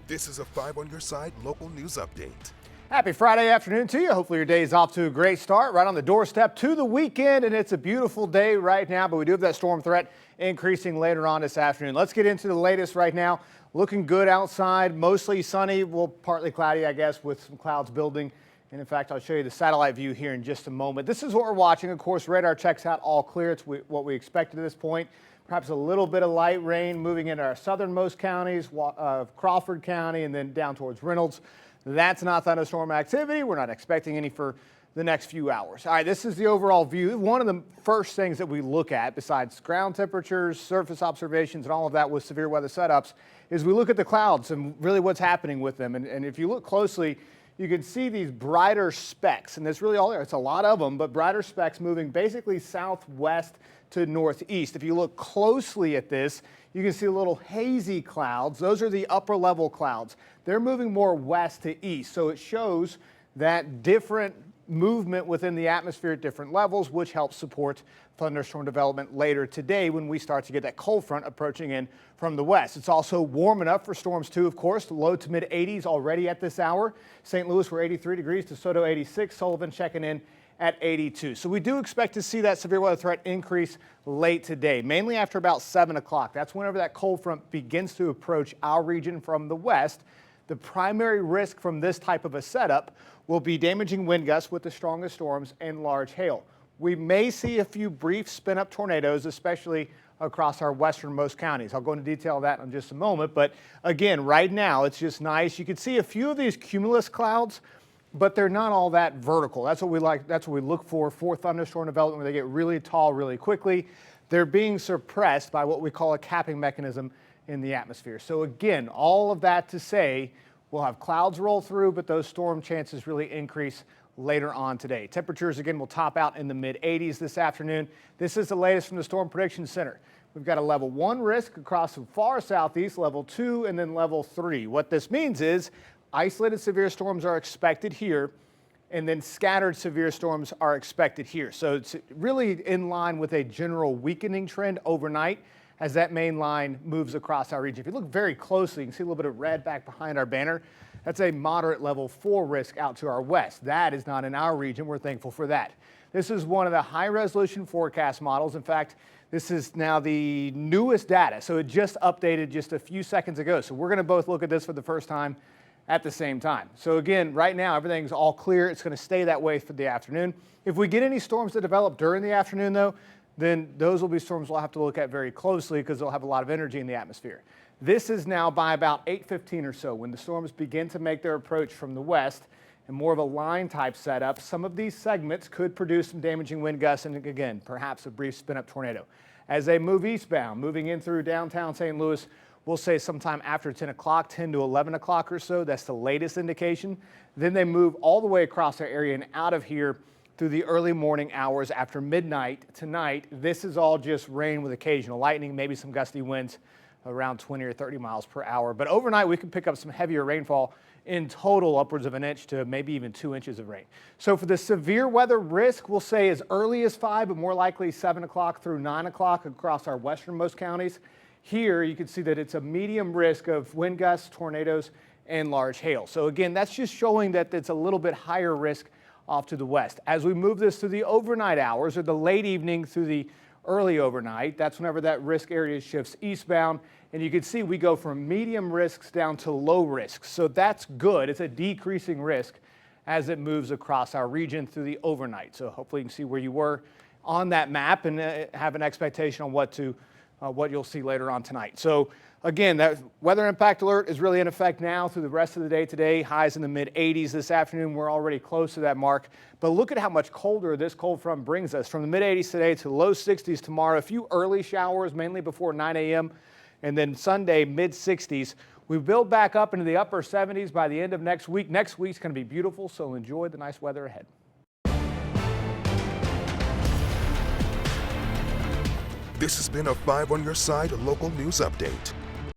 This is a 5 on your side local news update. Happy Friday afternoon to you. Hopefully your day is off to a great start, right on the doorstep to the weekend, and it's a beautiful day right now, but we do have that storm threat increasing later on this afternoon. Let's get into the latest right now. Looking good outside, mostly sunny, well, partly cloudy, I guess, with some clouds building. And in fact, I'll show you the satellite view here in just a moment. This is what we're watching. Of course, radar checks out all clear. It's what we expected at this point. Perhaps a little bit of light rain moving into our southernmost counties, Crawford County, and then down towards Reynolds. That's not thunderstorm activity. We're not expecting any for the next few hours. All right, this is the overall view. One of the first things that we look at, besides ground temperatures, surface observations, and all of that with severe weather setups, is we look at the clouds and really what's happening with them. And if you look closely, you can see these brighter specks, and that's really all there. It's a lot of them, but brighter specks moving basically southwest to northeast. If you look closely at this, you can see little hazy clouds. Those are the upper level clouds. They're moving more west to east, so it shows that different movement within the atmosphere at different levels, which helps support thunderstorm development later today when we start to get that cold front approaching in from the west. It's also warm enough for storms too, of course. Low to mid 80s already at this hour. St. Louis, we're 83 degrees, DeSoto 86, Sullivan checking in at 82. So we do expect to see that severe weather threat increase late today, mainly after about 7 o'clock. That's whenever that cold front begins to approach our region from the west. The primary risk from this type of a setup will be damaging wind gusts with the strongest storms and large hail. We may see a few brief spin-up tornadoes, especially across our westernmost counties. I'll go into detail of that in just a moment, but again, right now it's just nice. You can see a few of these cumulus clouds, but they're not all that vertical. That's what we like. That's what we look for thunderstorm development, where they get really tall really quickly. They're being suppressed by what we call a capping mechanism in the atmosphere. So again, all of that to say, we'll have clouds roll through, but those storm chances really increase later on today. Temperatures again will top out in the mid 80s this afternoon. This is the latest from the Storm Prediction Center. We've got a level 1 risk across the far southeast, level 2, and then level 3. What this means is isolated severe storms are expected here, and then scattered severe storms are expected here. So it's really in line with a general weakening trend overnight as that main line moves across our region. If you look very closely, you can see a little bit of red back behind our banner. That's a moderate level 4 risk out to our west. That is not in our region. We're thankful for that. This is one of the high resolution forecast models. In fact, this is now the newest data. So it just updated just a few seconds ago. So we're going to both look at this for the first time at the same time. So again, right now, everything's all clear. It's going to stay that way for the afternoon. If we get any storms that develop during the afternoon, though, then those will be storms we'll have to look at very closely because they'll have a lot of energy in the atmosphere. This is now by about 8:15 or so when the storms begin to make their approach from the west and more of a line type setup. Some of these segments could produce some damaging wind gusts and again, perhaps a brief spin up tornado. As they move eastbound, moving in through downtown St. Louis, we'll say sometime after 10 o'clock, 10 to 11 o'clock or so. That's the latest indication. Then they move all the way across our area and out of here through the early morning hours after midnight tonight. This is all just rain with occasional lightning, maybe some gusty winds around 20 or 30 miles per hour. But overnight, we can pick up some heavier rainfall, in total upwards of an inch to maybe even 2 inches of rain. So for the severe weather risk, we'll say as early as 5, but more likely 7 o'clock through 9 o'clock across our westernmost counties. Here, you can see that it's a medium risk of wind gusts, tornadoes, and large hail. So again, that's just showing that it's a little bit higher risk off to the west. As we move this through the overnight hours or the late evening through the early overnight, that's whenever that risk area shifts eastbound. And you can see we go from medium risks down to low risks. So that's good. It's a decreasing risk as it moves across our region through the overnight. So hopefully you can see where you were on that map and have an expectation on what you'll see later on tonight. So again, that weather impact alert is really in effect now through the rest of the day today. Highs in the mid 80s this afternoon. We're already close to that mark. But look at how much colder this cold front brings us. From the mid 80s today to low 60s tomorrow. A few early showers, mainly before 9 a.m. And then Sunday, mid 60s. We build back up into the upper 70s by the end of next week. Next week's going to be beautiful, so enjoy the nice weather ahead. This has been a 5 on your side local news update.